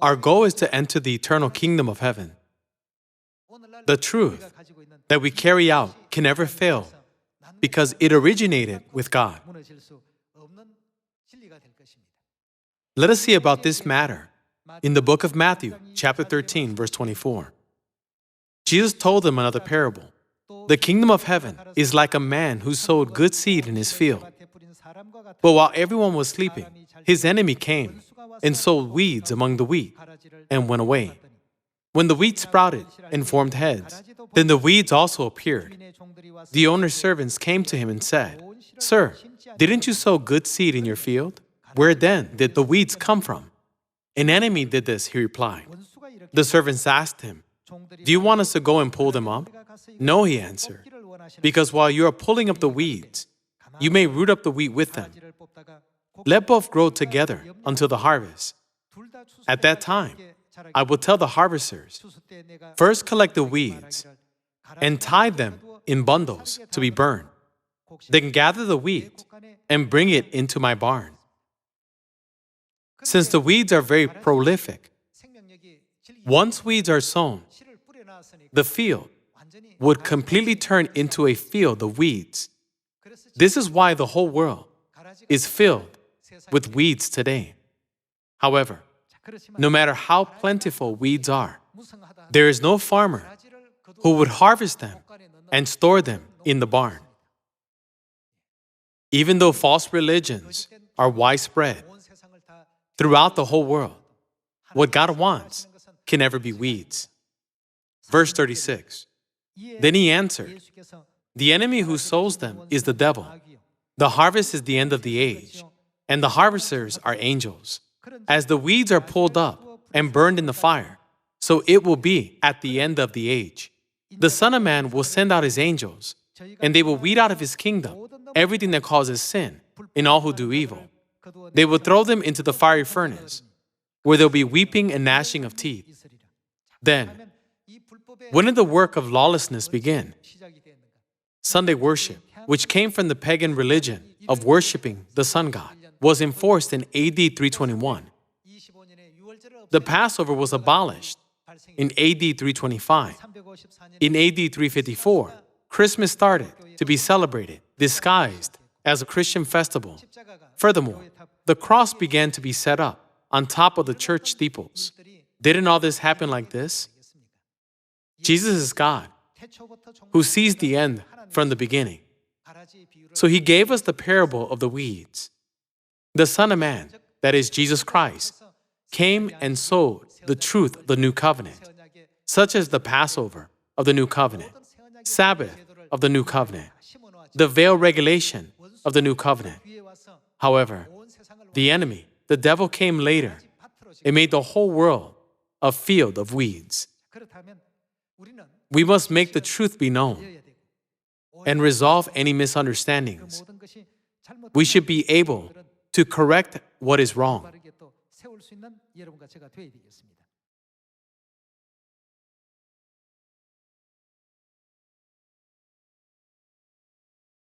Our goal is to enter the eternal kingdom of heaven. The truth that we carry out can never fail because it originated with God. Let us see about this matter in the book of Matthew, chapter 13, verse 24. Jesus told them another parable. The kingdom of heaven is like a man who sowed good seed in his field. But while everyone was sleeping, his enemy came and sowed weeds among the wheat and went away. When the wheat sprouted and formed heads, then the weeds also appeared. The owner's servants came to him and said, "Sir, didn't you sow good seed in your field? Where then did the weeds come from?" "An enemy did this," he replied. The servants asked him, "Do you want us to go and pull them up?" "No," he answered, "because while you are pulling up the weeds, you may root up the wheat with them. Let both grow together until the harvest. At that time, I will tell the harvesters, first collect the weeds and tie them in bundles to be burned. Then gather the wheat and bring it into my barn." Since the weeds are very prolific, once weeds are sown, the field would completely turn into a field of weeds. This is why the whole world is filled with weeds today. However, no matter how plentiful weeds are, there is no farmer who would harvest them and store them in the barn. Even though false religions are widespread throughout the whole world, what God wants can never be weeds. Verse 36. Then he answered, "The enemy who sows them is the devil. The harvest is the end of the age, and the harvesters are angels. As the weeds are pulled up and burned in the fire, so it will be at the end of the age. The Son of Man will send out his angels, and they will weed out of his kingdom everything that causes sin and all who do evil. They will throw them into the fiery furnace, where there will be weeping and gnashing of teeth." Then, when did the work of lawlessness begin? Sunday worship, which came from the pagan religion of worshiping the sun god, was enforced in AD 321. The Passover was abolished in AD 325. In AD 354, Christmas started to be celebrated, disguised as a Christian festival. Furthermore, the cross began to be set up on top of the church steeples. Didn't all this happen like this? Jesus is God, who sees the end from the beginning. So he gave us the parable of the weeds. The Son of Man, that is Jesus Christ, came and sowed the truth of the new covenant, such as the Passover of the new covenant, Sabbath of the new covenant, the veil regulation of the new covenant. However, the enemy, the devil, came later and made the whole world a field of weeds. We must make the truth be known and resolve any misunderstandings. We should be able to correct what is wrong.